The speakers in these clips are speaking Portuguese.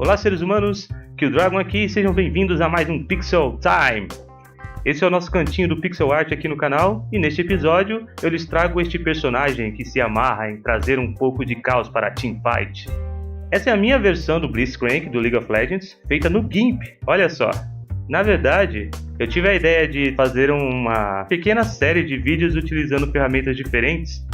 Olá seres humanos, Killdragon aqui, sejam bem-vindos a mais um Pixel Time! Esse é o nosso cantinho do pixel art aqui no canal, e neste episódio eu lhes trago este personagem que se amarra em trazer um pouco de caos para a teamfight. Essa é a minha versão do Blitzcrank do League of Legends, feita no GIMP, olha só! Na verdade, eu tive a ideia de fazer uma pequena série de vídeos utilizando ferramentas diferentes,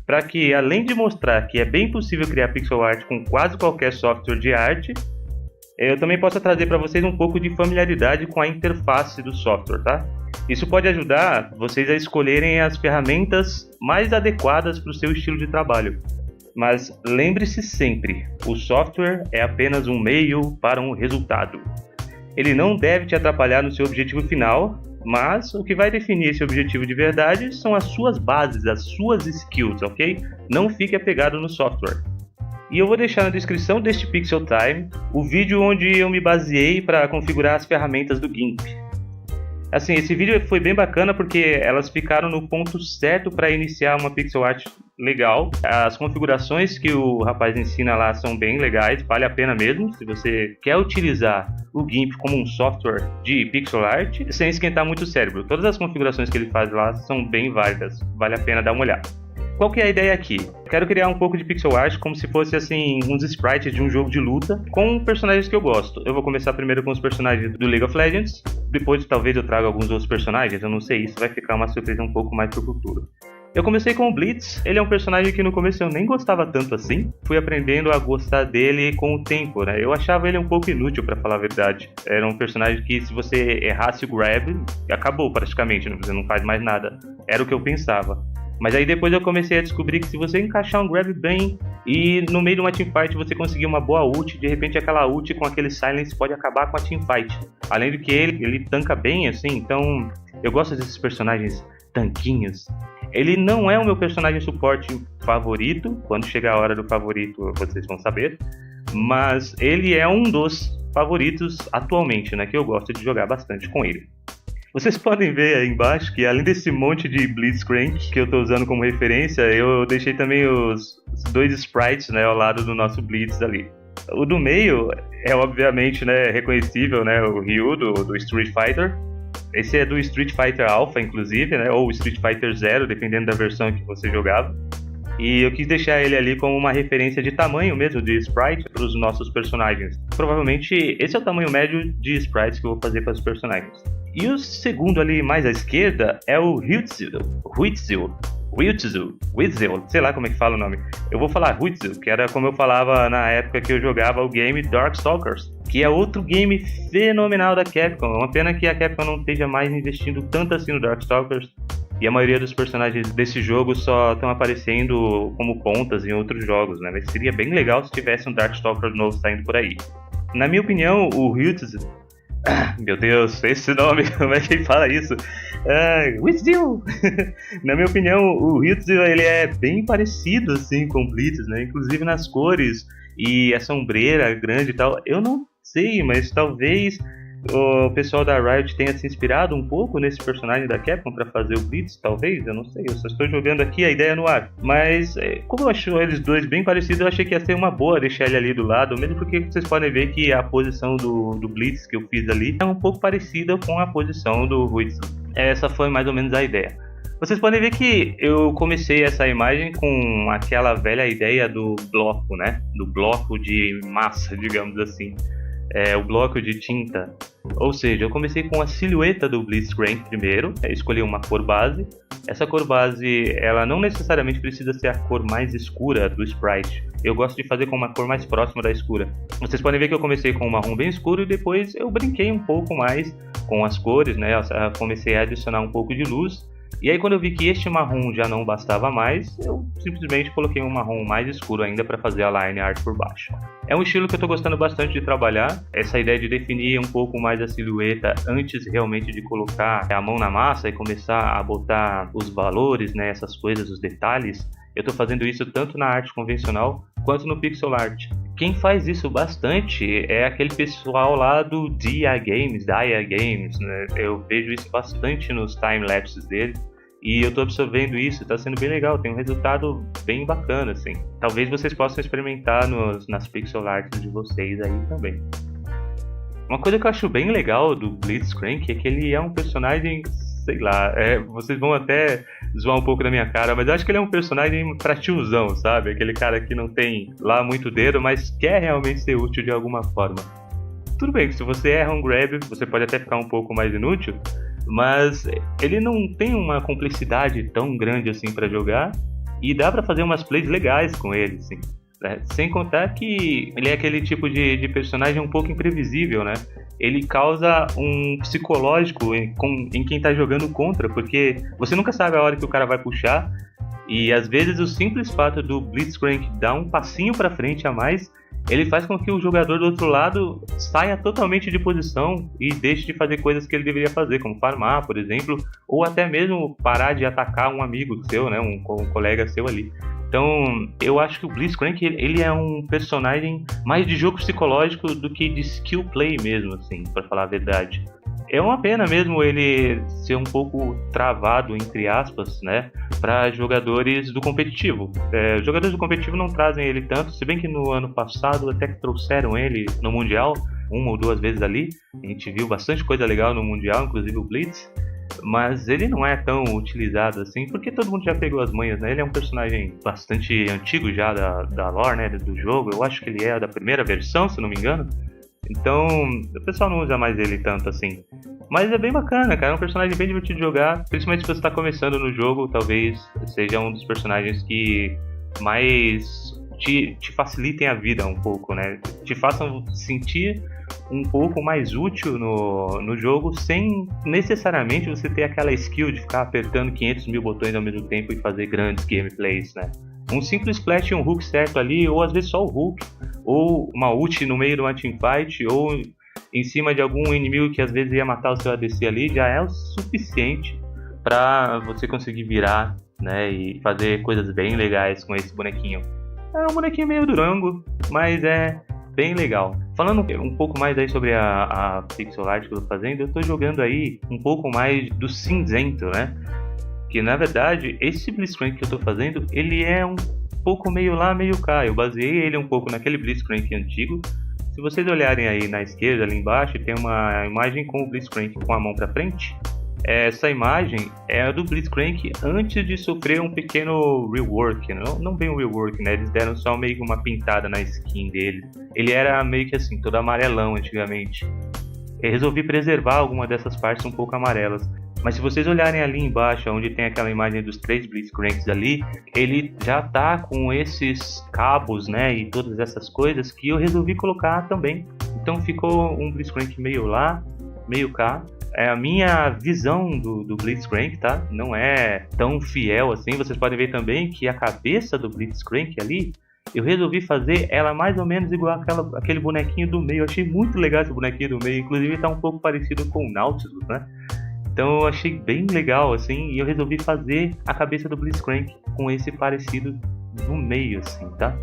para que, além de mostrar que é bem possível criar pixel art com quase qualquer software de arte, eu também possa trazer para vocês um pouco de familiaridade com a interface do software, tá? Isso pode ajudar vocês a escolherem as ferramentas mais adequadas para o seu estilo de trabalho. Mas lembre-se sempre, o software é apenas um meio para um resultado. Ele não deve te atrapalhar no seu objetivo final, mas o que vai definir esse objetivo de verdade são as suas bases, as suas skills, ok? Não fique apegado no software. E eu vou deixar na descrição deste Pixel Time o vídeo onde eu me baseei para configurar as ferramentas do GIMP. Assim, esse vídeo foi bem bacana porque elas ficaram no ponto certo para iniciar uma pixel art legal. As configurações que o rapaz ensina lá são bem legais, vale a pena mesmo. Se você quer utilizar o GIMP como um software de pixel art, sem esquentar muito o cérebro. Todas as configurações que ele faz lá são bem válidas, vale a pena dar uma olhada. Qual que é a ideia aqui? Quero criar um pouco de pixel art como se fosse assim uns sprites de um jogo de luta com personagens que eu gosto. Eu vou começar primeiro com os personagens do League of Legends, depois talvez eu traga alguns outros personagens, eu não sei, isso vai ficar uma surpresa um pouco mais pro futuro. Eu comecei com o Blitz, ele é um personagem que no começo eu nem gostava tanto assim, fui aprendendo a gostar dele com o tempo, né? Eu achava ele um pouco inútil pra falar a verdade, era um personagem que se você errasse o grab, acabou praticamente, você não faz mais nada, era o que eu pensava. Mas aí depois eu comecei a descobrir que se você encaixar um grab bem e no meio de uma teamfight você conseguir uma boa ult, de repente aquela ult com aquele silence pode acabar com a teamfight. Além do que ele tanca bem assim, então eu gosto desses personagens tanquinhos. Ele não é o meu personagem suporte favorito, quando chegar a hora do favorito vocês vão saber, mas ele é um dos favoritos atualmente, né, que eu gosto de jogar bastante com ele. Vocês podem ver aí embaixo que além desse monte de Blitzcrank que eu estou usando como referência, eu deixei também os dois sprites, né, ao lado do nosso Blitz ali. O do meio é obviamente, né, reconhecível, né, o Ryu do Street Fighter. Esse é do Street Fighter Alpha, inclusive, né, ou Street Fighter Zero, dependendo da versão que você jogava. E eu quis deixar ele ali como uma referência de tamanho mesmo de sprite para os nossos personagens. Provavelmente esse é o tamanho médio de sprites que eu vou fazer para os personagens. E o segundo ali mais à esquerda é o Huitzil, sei lá como é que fala o nome. Eu vou falar Huitzil, que era como eu falava na época que eu jogava o game Darkstalkers, que é outro game fenomenal da Capcom. Uma pena que a Capcom não esteja mais investindo tanto assim no Darkstalkers, e a maioria dos personagens desse jogo só estão aparecendo como pontas em outros jogos, né? Mas seria bem legal se tivesse um Darkstalker novo saindo por aí. Na minha opinião, o Huitzil... meu Deus, esse nome, como é que fala isso? Huitzil! Na minha opinião, o Huitzil ele é bem parecido assim com o Blitz, né? Inclusive nas cores e a sombreira grande e tal. Eu não sei, mas talvez o pessoal da Riot tenha se inspirado um pouco nesse personagem da Capcom para fazer o Blitz, talvez, eu não sei, eu só estou jogando aqui a ideia no ar. Mas como eu acho eles dois bem parecidos, eu achei que ia ser uma boa deixar ele ali do lado, mesmo porque vocês podem ver que a posição do Blitz que eu fiz ali é um pouco parecida com a posição do Huitzil. Essa foi mais ou menos a ideia. Vocês podem ver que eu comecei essa imagem com aquela velha ideia do bloco, né? Do bloco de massa, digamos assim. O bloco de tinta. Ou seja, eu comecei com a silhueta do Blitzcrank primeiro, escolhi uma cor base. Essa cor base, ela não necessariamente precisa ser a cor mais escura do sprite. Eu gosto de fazer com uma cor mais próxima da escura. Vocês podem ver que eu comecei com um marrom bem escuro e depois eu brinquei um pouco mais com as cores, né? Eu comecei a adicionar um pouco de luz. E aí quando eu vi que este marrom já não bastava mais, eu simplesmente coloquei um marrom mais escuro ainda para fazer a line art por baixo. É um estilo que eu estou gostando bastante de trabalhar, essa ideia de definir um pouco mais a silhueta antes realmente de colocar a mão na massa e começar a botar os valores, né, essas coisas, os detalhes. Eu estou fazendo isso tanto na arte convencional quanto no pixel art. Quem faz isso bastante é aquele pessoal lá do Dia Games, né? Eu vejo isso bastante nos time-lapses dele. E eu tô absorvendo isso, tá sendo bem legal, tem um resultado bem bacana, assim. Talvez vocês possam experimentar nas pixel arts de vocês aí também. Uma coisa que eu acho bem legal do Blitzcrank é que ele é um personagem, sei lá, vocês vão até zoar um pouco da minha cara, mas eu acho que ele é um personagem pra tiozão, sabe? Aquele cara que não tem lá muito dedo, mas quer realmente ser útil de alguma forma. Tudo bem que se você erra um grab, você pode até ficar um pouco mais inútil, mas ele não tem uma complexidade tão grande assim pra jogar e dá pra fazer umas plays legais com ele, assim. Sem contar que ele é aquele tipo de personagem um pouco imprevisível, né? Ele causa um psicológico em quem tá jogando contra, porque você nunca sabe a hora que o cara vai puxar, e às vezes o simples fato do Blitzcrank dar um passinho pra frente a mais, ele faz com que o jogador do outro lado saia totalmente de posição e deixe de fazer coisas que ele deveria fazer, como farmar, por exemplo, ou até mesmo parar de atacar um amigo seu, né, um colega seu ali. Então, eu acho que o Blitzcrank, ele é um personagem mais de jogo psicológico do que de skill play mesmo, assim, pra falar a verdade. É uma pena mesmo ele ser um pouco travado, entre aspas, né, para jogadores do competitivo. Os jogadores do competitivo não trazem ele tanto, se bem que no ano passado até que trouxeram ele no Mundial, uma ou duas vezes ali. A gente viu bastante coisa legal no Mundial, inclusive o Blitz. Mas ele não é tão utilizado assim, porque todo mundo já pegou as manhas, né? Ele é um personagem bastante antigo já da lore, né, do jogo. Eu acho que ele é da primeira versão, se não me engano. Então, o pessoal não usa mais ele tanto assim. Mas é bem bacana, cara. É um personagem bem divertido de jogar. Principalmente se você está começando no jogo, talvez seja um dos personagens que mais te facilitem a vida um pouco, né? Te façam sentir um pouco mais útil no jogo, sem necessariamente você ter aquela skill de ficar apertando 500 mil botões ao mesmo tempo e fazer grandes gameplays, né? Um simples splash e um hook certo ali, ou às vezes só o hook, ou uma ult no meio de uma teamfight, ou em cima de algum inimigo que às vezes ia matar o seu ADC ali, já é o suficiente para você conseguir virar, né, e fazer coisas bem legais com esse bonequinho. É um bonequinho meio durango, mas é bem legal. Falando um pouco mais aí sobre a pixel art que eu tô fazendo, eu tô jogando aí um pouco mais do cinzento, né? Que na verdade, esse Blitzcrank que eu tô fazendo, ele é um pouco meio lá, meio cá. Eu baseei ele um pouco naquele Blitzcrank antigo. Se vocês olharem aí na esquerda, ali embaixo, tem uma imagem com o Blitzcrank com a mão pra frente. Essa imagem é a do Blitzcrank antes de sofrer um pequeno rework, não bem um rework, né? Eles deram só meio que uma pintada na skin dele. Ele era meio que assim, todo amarelão antigamente. Eu resolvi preservar alguma dessas partes um pouco amarelas. Mas se vocês olharem ali embaixo, onde tem aquela imagem dos 3 Blitzcranks ali, ele já tá com esses cabos, né, e todas essas coisas que eu resolvi colocar também. Então ficou um Blitzcrank meio lá, meio cá. É a minha visão do Blitzcrank, tá? Não é tão fiel assim. Vocês podem ver também que a cabeça do Blitzcrank ali, eu resolvi fazer ela mais ou menos igual aquele bonequinho do meio. Eu achei muito legal esse bonequinho do meio. Inclusive tá um pouco parecido com o Nautilus, né? Então eu achei bem legal assim. E eu resolvi fazer a cabeça do Blitzcrank com esse parecido no meio, assim, tá?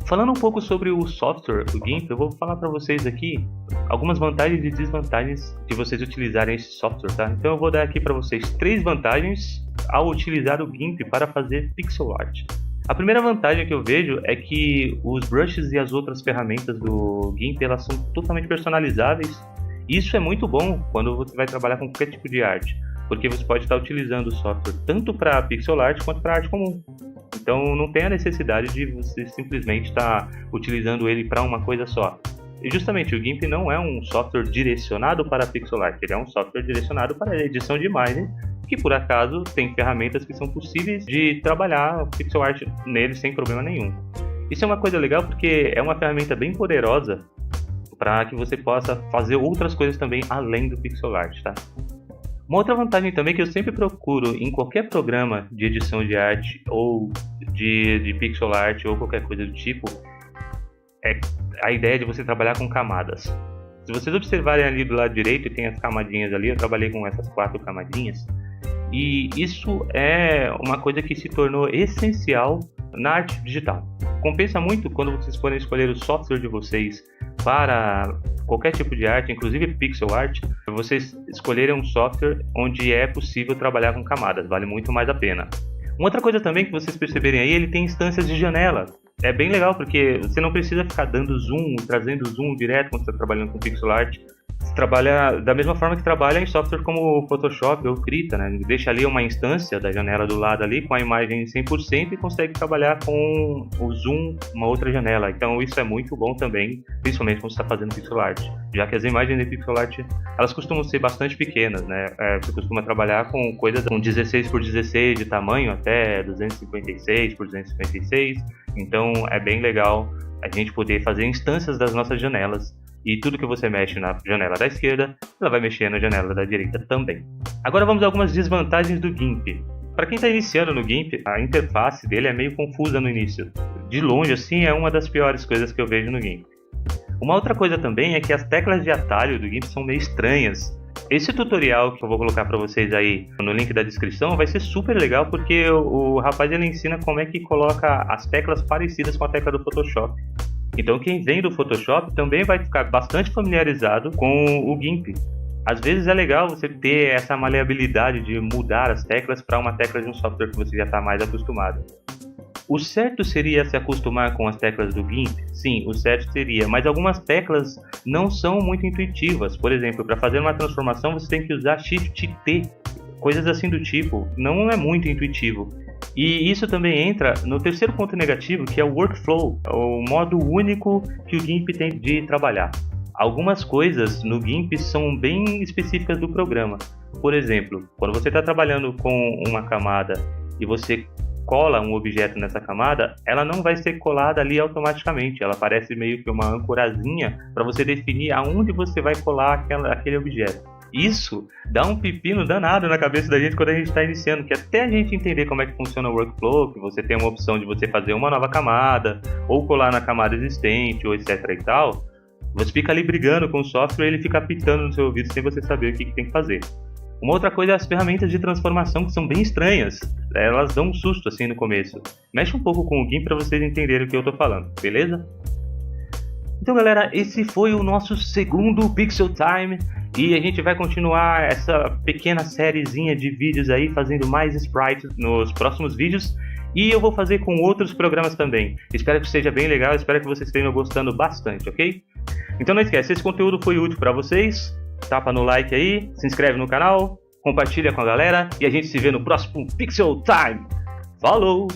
Falando um pouco sobre o software, o GIMP, eu vou falar para vocês aqui algumas vantagens e desvantagens de vocês utilizarem esse software, tá? Então eu vou dar aqui para vocês 3 vantagens ao utilizar o GIMP para fazer pixel art. A primeira vantagem que eu vejo é que os brushes e as outras ferramentas do GIMP, elas são totalmente personalizáveis. Isso é muito bom quando você vai trabalhar com qualquer tipo de arte, porque você pode estar utilizando o software tanto para pixel art quanto para arte comum. Então não tem a necessidade de você simplesmente estar utilizando ele para uma coisa só. E justamente o GIMP não é um software direcionado para pixel art, ele é um software direcionado para edição de imagem, que por acaso tem ferramentas que são possíveis de trabalhar pixel art nele sem problema nenhum. Isso é uma coisa legal porque é uma ferramenta bem poderosa para que você possa fazer outras coisas também além do pixel art, tá? Uma outra vantagem também que eu sempre procuro em qualquer programa de edição de arte ou de pixel art ou qualquer coisa do tipo é a ideia de você trabalhar com camadas. Se vocês observarem ali do lado direito, tem as camadinhas ali, eu trabalhei com essas 4 camadinhas e isso é uma coisa que se tornou essencial na arte digital. Compensa muito quando vocês forem escolher o software de vocês para qualquer tipo de arte, inclusive pixel art, vocês escolherem um software onde é possível trabalhar com camadas, vale muito mais a pena. Uma outra coisa também que vocês perceberem aí, ele tem instâncias de janela. É bem legal porque você não precisa ficar dando zoom, trazendo zoom direto quando você está trabalhando com pixel art. Você trabalha da mesma forma que trabalha em software como o Photoshop ou Krita, né? Deixa ali uma instância da janela do lado ali com a imagem 100% e consegue trabalhar com o zoom uma outra janela. Então isso é muito bom também, principalmente quando você está fazendo pixel art, já que as imagens de pixel art elas costumam ser bastante pequenas, né? Você costuma trabalhar com coisas com 16 por 16 de tamanho até 256 por 256. Então é bem legal a gente poder fazer instâncias das nossas janelas. E tudo que você mexe na janela da esquerda, ela vai mexer na janela da direita também. Agora vamos a algumas desvantagens do GIMP. Para quem está iniciando no GIMP, a interface dele é meio confusa no início. De longe, assim, é uma das piores coisas que eu vejo no GIMP. Uma outra coisa também é que as teclas de atalho do GIMP são meio estranhas. Esse tutorial que eu vou colocar para vocês aí no link da descrição vai ser super legal porque o rapaz ele ensina como é que coloca as teclas parecidas com a tecla do Photoshop. Então quem vem do Photoshop também vai ficar bastante familiarizado com o GIMP. Às vezes é legal você ter essa maleabilidade de mudar as teclas para uma tecla de um software que você já está mais acostumado. O certo seria se acostumar com as teclas do GIMP? Sim, o certo seria, mas algumas teclas não são muito intuitivas. Por exemplo, para fazer uma transformação você tem que usar Shift T, coisas assim do tipo, não é muito intuitivo. E isso também entra no terceiro ponto negativo, que é o workflow, o modo único que o GIMP tem de trabalhar. Algumas coisas no GIMP são bem específicas do programa. Por exemplo, quando você está trabalhando com uma camada e você cola um objeto nessa camada, ela não vai ser colada ali automaticamente. Ela parece meio que uma ancorazinha para você definir aonde você vai colar aquele objeto. Isso dá um pepino danado na cabeça da gente quando a gente está iniciando, que até a gente entender como é que funciona o workflow, que você tem uma opção de você fazer uma nova camada, ou colar na camada existente, ou etc e tal, você fica ali brigando com o software e ele fica apitando no seu ouvido sem você saber o que tem que fazer. Uma outra coisa é as ferramentas de transformação, que são bem estranhas, elas dão um susto assim no começo. Mexe um pouco com o GIMP para vocês entenderem o que eu estou falando, beleza? Então galera, esse foi o nosso segundo Pixel Time e a gente vai continuar essa pequena sériezinha de vídeos aí, fazendo mais sprites nos próximos vídeos e eu vou fazer com outros programas também. Espero que seja bem legal, espero que vocês estejam gostando bastante, ok? Então não esquece, se esse conteúdo foi útil para vocês, tapa no like aí, se inscreve no canal, compartilha com a galera e a gente se vê no próximo Pixel Time. Falou!